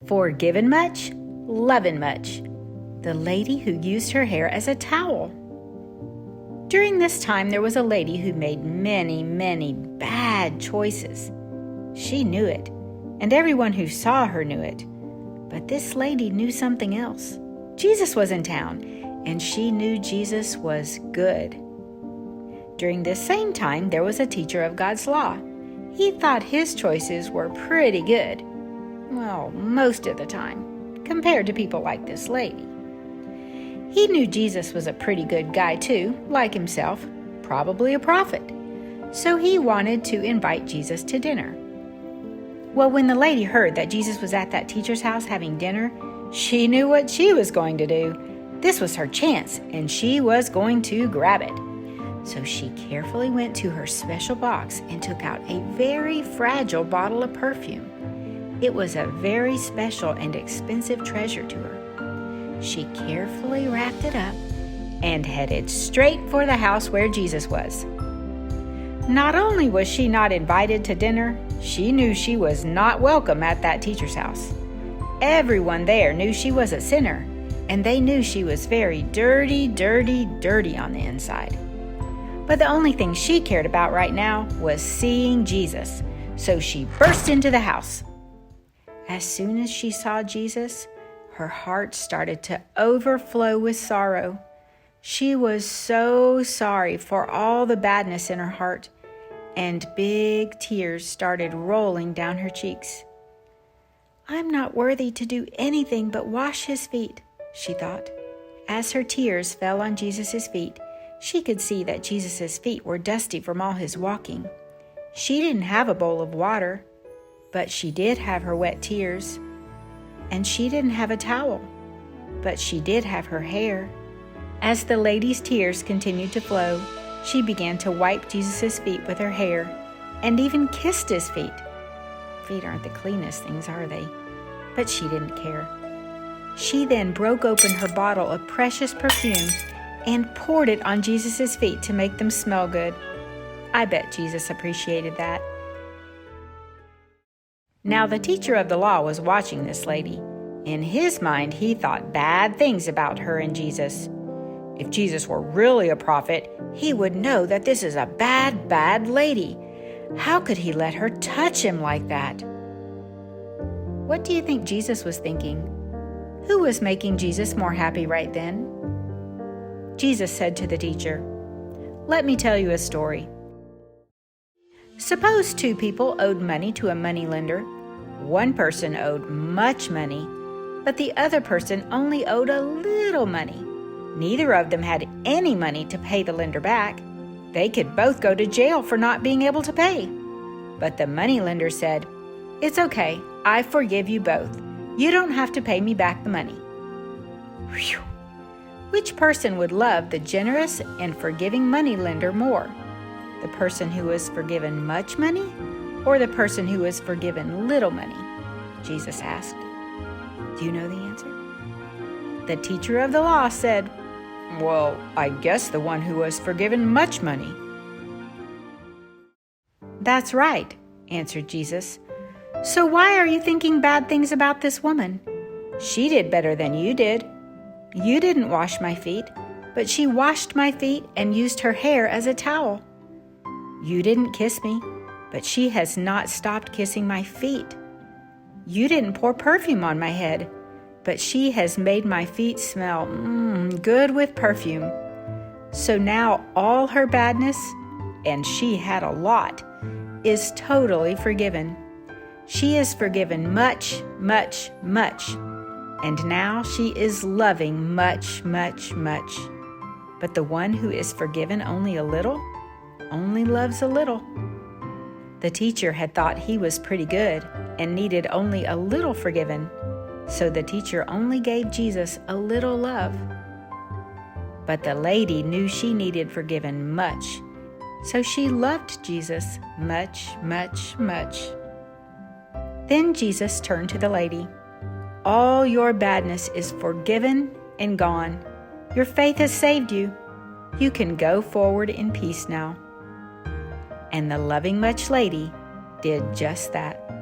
Forgiven much, lovin' much. The lady who used her hair as a towel. During this time, there was a lady who made many, many bad choices. She knew it, and everyone who saw her knew it. But this lady knew something else. Jesus was in town, and she knew Jesus was good. During this same time, there was a teacher of God's law. He thought his choices were pretty good. Well, most of the time, compared to people like this lady. He knew Jesus was a pretty good guy too, like himself, probably a prophet. So he wanted to invite Jesus to dinner. Well, when the lady heard that Jesus was at that teacher's house having dinner, she knew what she was going to do. This was her chance, and she was going to grab it. So she carefully went to her special box and took out a very fragile bottle of perfume. It was a very special and expensive treasure to her. She carefully wrapped it up and headed straight for the house where Jesus was. Not only was she not invited to dinner, she knew she was not welcome at that teacher's house. Everyone there knew she was a sinner, and they knew she was very dirty, dirty, dirty on the inside. But the only thing she cared about right now was seeing Jesus, so she burst into the house. As soon as she saw Jesus, her heart started to overflow with sorrow. She was so sorry for all the badness in her heart, and big tears started rolling down her cheeks. "I'm not worthy to do anything but wash his feet," she thought. As her tears fell on Jesus' feet, she could see that Jesus' feet were dusty from all his walking. She didn't have a bowl of water, but she did have her wet tears. And she didn't have a towel, but she did have her hair. As the lady's tears continued to flow, she began to wipe Jesus' feet with her hair and even kissed his feet. Feet aren't the cleanest things, are they? But she didn't care. She then broke open her bottle of precious perfume and poured it on Jesus' feet to make them smell good. I bet Jesus appreciated that. Now the teacher of the law was watching this lady. In his mind, he thought bad things about her and Jesus. If Jesus were really a prophet, he would know that this is a bad, bad lady. How could he let her touch him like that? What do you think Jesus was thinking? Who was making Jesus more happy right then? Jesus said to the teacher, "Let me tell you a story. Suppose two people owed money to a moneylender. One person owed much money, but the other person only owed a little money. Neither of them had any money to pay the lender back. They could both go to jail for not being able to pay. But the moneylender said, 'It's okay, I forgive you both. You don't have to pay me back the money.'" Whew. Which person would love the generous and forgiving moneylender more? The person who was forgiven much money, or the person who was forgiven little money? Jesus asked. Do you know the answer? The teacher of the law said, "Well, I guess the one who was forgiven much money." "That's right," answered Jesus. "So why are you thinking bad things about this woman? She did better than you did. You didn't wash my feet, but she washed my feet and used her hair as a towel. You didn't kiss me, but she has not stopped kissing my feet. You didn't pour perfume on my head, but she has made my feet smell good with perfume." So now all her badness, and she had a lot, is totally forgiven. She is forgiven much, much, much, and now she is loving much, much, much. But the one who is forgiven only a little, only loves a little. The teacher had thought he was pretty good and needed only a little forgiven, so the teacher only gave Jesus a little love. But the lady knew she needed forgiven much, so she loved Jesus much, much, much. Then Jesus turned to the lady. "All your badness is forgiven and gone. Your faith has saved you. You can go forward in peace now." And the loving much lady did just that.